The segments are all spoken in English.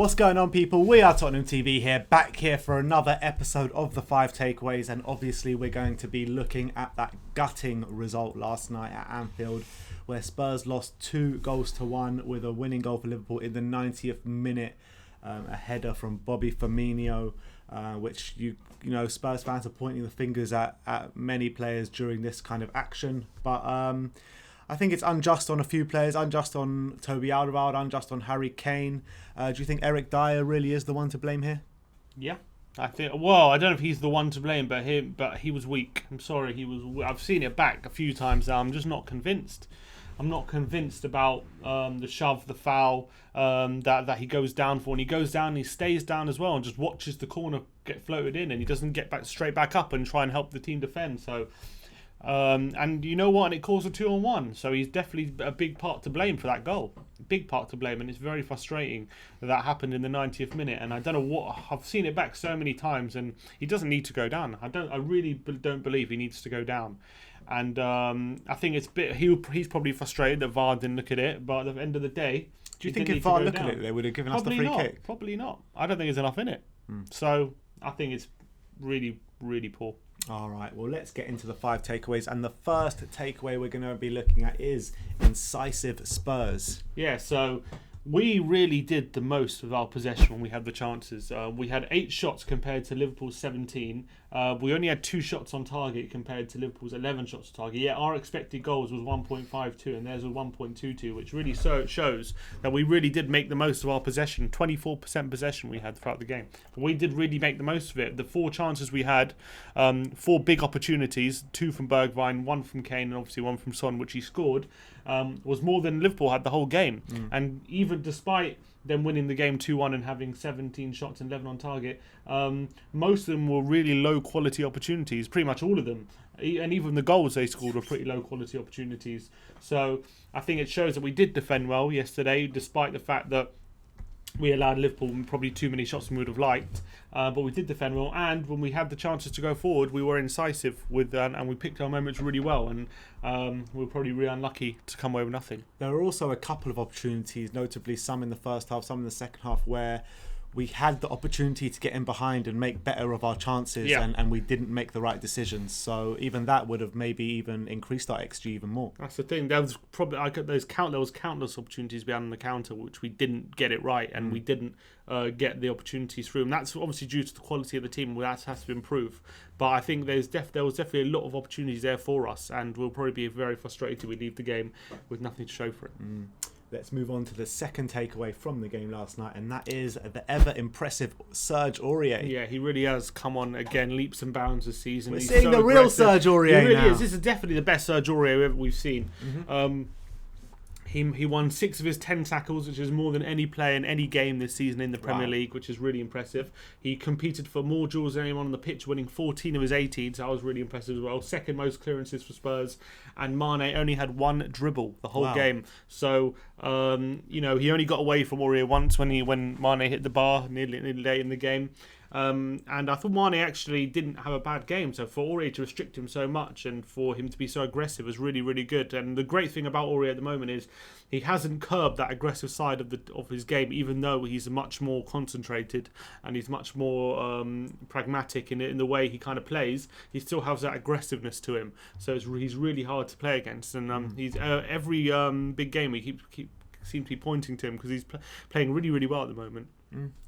What's going on, people? We are Tottenham TV here, back here for another episode of the 5 Takeaways, and obviously we're going to be looking at that gutting result last night at Anfield, where Spurs lost 2-1 with a winning goal for Liverpool in the 90th minute, a header from Bobby Firmino, which you know Spurs fans are pointing the fingers at many players during this kind of action, but I think it's unjust on a few players, unjust on Toby Alderweireld, unjust on Harry Kane. Do you think Eric Dyer really is the one to blame here? Yeah, I think. Well, I don't know if he's the one to blame, but he was weak. I'm sorry, he was. I've seen it back a few times now. I'm just not convinced. I'm not convinced about the shove, the foul that he goes down for, and he goes down, and he stays down as well, and just watches the corner get floated in, and he doesn't get straight back up and try and help the team defend. So. And you know what? And it caused a 2-on-1. So he's definitely a big part to blame for that goal. Big part to blame. And it's very frustrating that happened in the 90th minute. And I don't know what. I've seen it back so many times. And he doesn't need to go down. I really don't believe he needs to go down. And I think it's he's probably frustrated that VAR didn't look at it. But at the end of the day, do you think if VAR looked at it, they would have given us the free kick? Probably not. I don't think there's enough in it. So I think it's really, really poor. All right, well, let's get into the 5 takeaways. And the first takeaway we're going to be looking at is incisive Spurs. Yeah, so we really did the most with our possession when we had the chances. We had 8 shots compared to Liverpool's 17. We only had 2 shots on target compared to Liverpool's 11 shots on target. Yeah, our expected goals was 1.52 and theirs was 1.22, which really shows that we really did make the most of our possession. 24% possession we had throughout the game. But we did really make the most of it. The 4 chances we had, 4 big opportunities, 2 from Bergwijn, 1 from Kane, and obviously 1 from Son, which he scored, was more than Liverpool had the whole game. And even despite them winning the game 2-1 and having 17 shots and 11 on target, most of them were really low quality opportunities, pretty much all of them, and even the goals they scored were pretty low quality opportunities. So I think it shows that we did defend well yesterday, despite the fact that we allowed Liverpool probably too many shots than we would have liked, but we did defend well, and when we had the chances to go forward, we were incisive and we picked our moments really well, and we were probably really unlucky to come away with nothing. There were also a couple of opportunities, notably some in the first half, some in the second half, where we had the opportunity to get in behind and make better of our chances, and we didn't make the right decisions. So even that would have maybe even increased our XG even more. That's the thing. There was probably there was countless opportunities behind the counter which we didn't get it right, and we didn't get the opportunities through. And that's obviously due to the quality of the team. That has to improve. But I think there was definitely a lot of opportunities there for us, and we'll probably be very frustrated till we leave the game with nothing to show for it. Let's move on to the second takeaway from the game last night, and that is the ever-impressive Serge Aurier. Yeah, he really has come on again, leaps and bounds this season. We're seeing the real Serge Aurier He really now. is. This is definitely the best Serge Aurier we've seen. He won 6 of his 10 tackles, which is more than any player in any game this season in the Premier League, which is really impressive. He competed for more duels than anyone on the pitch, winning 14 of his 18, so that was really impressive as well. Second most clearances for Spurs, and Mane only had 1 dribble the whole game. So, he only got away from Aurier once when Mane hit the bar nearly late in the game. And I thought Mane actually didn't have a bad game, so for Aurier to restrict him so much and for him to be so aggressive was really, really good. And the great thing about Aurier at the moment is he hasn't curbed that aggressive side of his game, even though he's much more concentrated and he's much more pragmatic in the way he kind of plays. He still has that aggressiveness to him, so he's really hard to play against. And he's every big game we seem to be pointing to him because he's playing really, really well at the moment.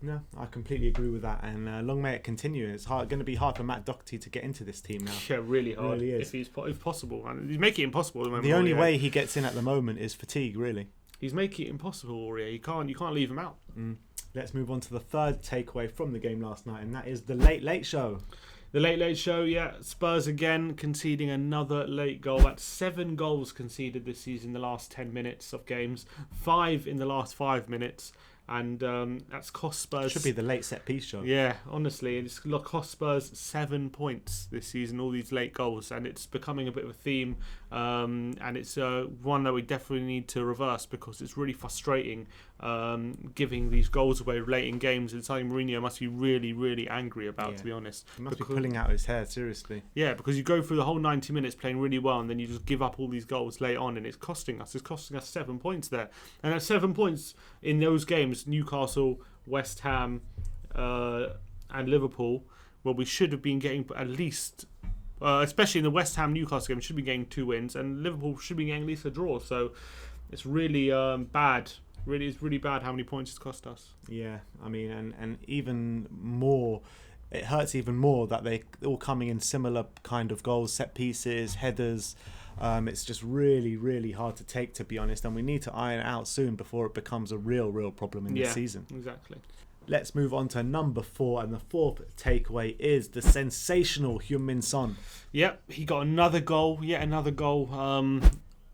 No, I completely agree with that, and long may it continue. It's going to be hard for Matt Doherty to get into this team now. Yeah, really hard. Really is. If possible, and he's making it impossible at the moment. The only way he gets in at the moment is fatigue. Really, he's making it impossible. Aurier, you can't leave him out. Let's move on to the third takeaway from the game last night, and that is the late show. The late show, yeah. Spurs again conceding another late goal. That's 7 goals conceded this season in the last 10 minutes of games, 5 in the last 5 minutes. And that's cost Spurs... Should be the late set piece show. Yeah, honestly. It's cost Spurs 7 points this season, all these late goals. And it's becoming a bit of a theme. And it's one that we definitely need to reverse because it's really frustrating giving these goals away late in games, and something Mourinho must be really, really angry about, to be honest. He must be pulling out his hair, seriously. Yeah, because you go through the whole 90 minutes playing really well, and then you just give up all these goals late on, and it's costing us. It's costing us 7 points there. And at 7 points in those games, Newcastle, West Ham, and Liverpool, well, we should have been getting at least... especially in the West Ham Newcastle game, should be getting 2 wins, and Liverpool should be getting at least a draw. So it's really bad. It's really bad how many points it's cost us. Yeah, I mean, and even more, it hurts even more that they all coming in similar kind of goals, set pieces, headers. It's just really, really hard to take, to be honest, and we need to iron it out soon before it becomes a real problem in this season. Exactly. Let's move on to number 4, and the 4th takeaway is the sensational Heung-min Son. Yep, he got another goal, yet another goal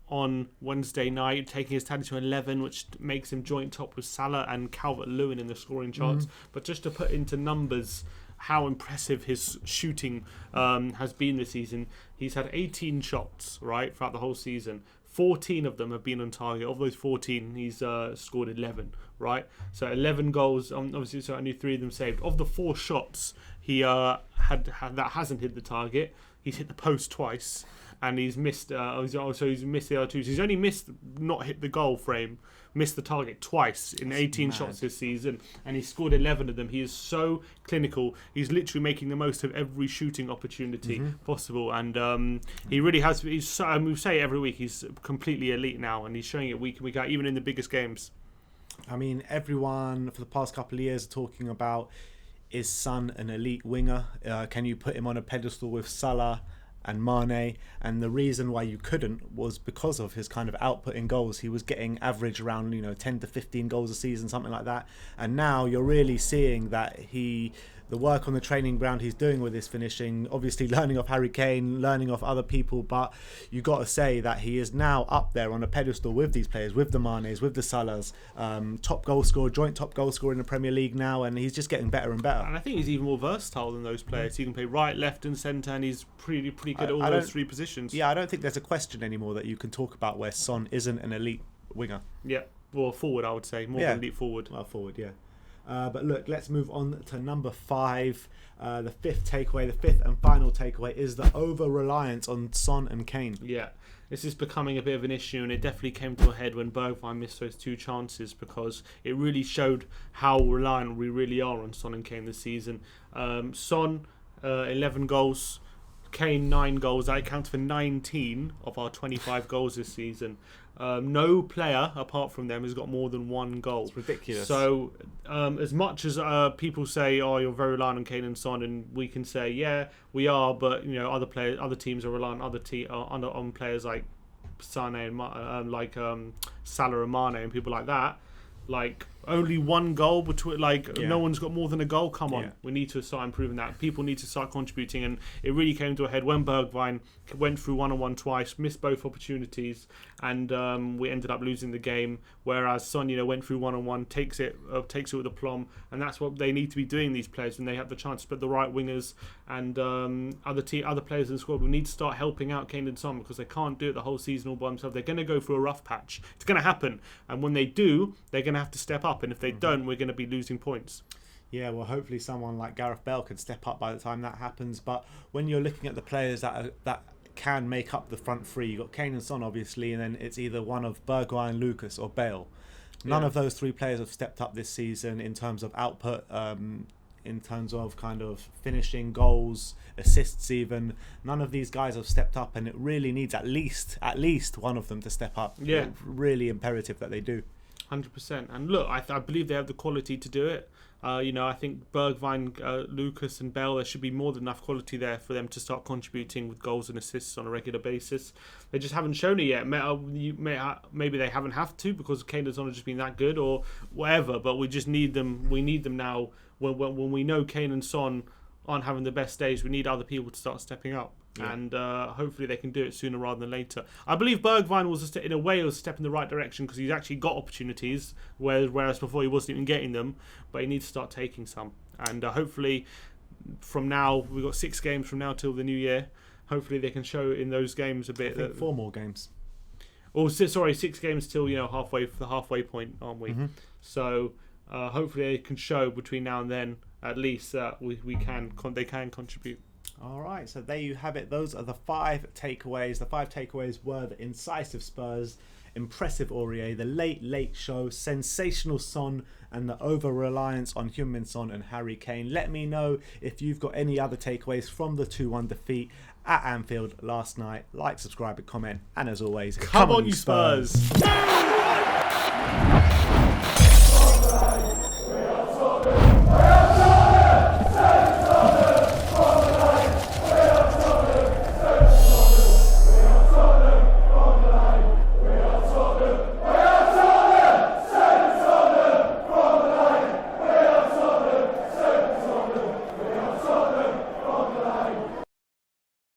on Wednesday night, taking his tally to 11, which makes him joint top with Salah and Calvert-Lewin in the scoring charts. But just to put into numbers how impressive his shooting has been this season, he's had 18 shots, right, throughout the whole season. 14 of them have been on target. Of those 14, he's scored 11, right? So 11 goals, obviously, so only 3 of them saved. Of the 4 shots he had that hasn't hit the target, he's hit the post twice, and he's missed. He's missed the other 2. So he's only not hit the goal frame, missed the target twice in 18 shots this season, and he scored 11 of them. He is so clinical. He's literally making the most of every shooting opportunity possible, and he really has. We say it every week. He's completely elite now, and he's showing it week in, week out, even in the biggest games. I mean, everyone for the past couple of years are talking about, is Son an elite winger? Can you put him on a pedestal with Salah and Mane? And the reason why you couldn't was because of his kind of output in goals. He was getting average around 10 to 15 goals a season, something like that. And now you're really seeing that the work on the training ground he's doing with his finishing, obviously learning off Harry Kane, learning off other people, but you got to say that he is now up there on a pedestal with these players, with the Manes, with the Salahs, top goal scorer, joint top goal scorer in the Premier League now, and he's just getting better and better. And I think he's even more versatile than those players. He can play right, left and centre, and he's pretty good at all those 3 positions. Yeah, I don't think there's a question anymore that you can talk about where Son isn't an elite winger. Yeah, well, forward, I would say, more than elite forward. Well, forward, yeah. But look, let's move on to number 5. The 5th takeaway, the 5th and final takeaway is the over-reliance on Son and Kane. Yeah, this is becoming a bit of an issue, and it definitely came to a head when Bergwijn missed those 2 chances, because it really showed how reliant we really are on Son and Kane this season. Son, 11 goals. Kane, 9 goals. That accounts for 19 of our 25 goals this season. No player apart from them has got more than 1 goal. It's ridiculous. So as much as people say, "Oh, you're very reliant on Kane and Son," and we can say, "Yeah, we are," but other teams are reliant on players like Sané and Salah and Mane and people like that. Like, only 1 goal between, no one's got more than a goal. Come on, we need to start improving that. People need to start contributing, and it really came to a head when Bergwijn went through 1-on-1 twice, missed both opportunities, and we ended up losing the game. Whereas Son, went through 1-on-1, takes it with aplomb, and that's what they need to be doing. These players, when they have the chance to put the right wingers and other players in the squad, we need to start helping out Kane and Son, because they can't do it the whole season all by themselves. They're going to go through a rough patch. It's going to happen, and when they do, they're going to have to step up, and if they don't, we're going to be losing points. Yeah, well, hopefully someone like Gareth Bale can step up by the time that happens. But when you're looking at the players that can make up the front 3, you've got Kane and Son, obviously, and then it's either one of Bergwijn, Lucas or Bale. None of those 3 players have stepped up this season in terms of output, in terms of kind of finishing, goals, assists even. None of these guys have stepped up, and it really needs at least one of them to step up. Yeah. It's really imperative that they do. 100%. And look, I believe they have the quality to do it. I think Bergwijn, Lucas and Bell, there should be more than enough quality there for them to start contributing with goals and assists on a regular basis. They just haven't shown it yet. Maybe they haven't have to, because Kane has not just been that good or whatever, but we just need them. We need them now when we know Kane and Son aren't having the best days. We need other people to start stepping up. Yeah. And hopefully they can do it sooner rather than later. I believe Bergwijn was in a way a step in the right direction, because he's actually got opportunities, whereas before he wasn't even getting them. But he needs to start taking some. And hopefully, from now, we've got 6 games from now till the new year. Hopefully they can show in those games a bit. I think 4 more games. Or sorry, 6 games till halfway for the halfway point, aren't we? So hopefully they can show between now and then at least that they can contribute. All right, so there you have it. Those are the 5 takeaways. The 5 takeaways were the incisive Spurs, impressive Aurier, the late show, sensational Son, and the over-reliance on Heung-min Son and Harry Kane. Let me know if you've got any other takeaways from the 2-1 defeat at Anfield last night. Like, subscribe, and comment. And as always, come on, you Spurs!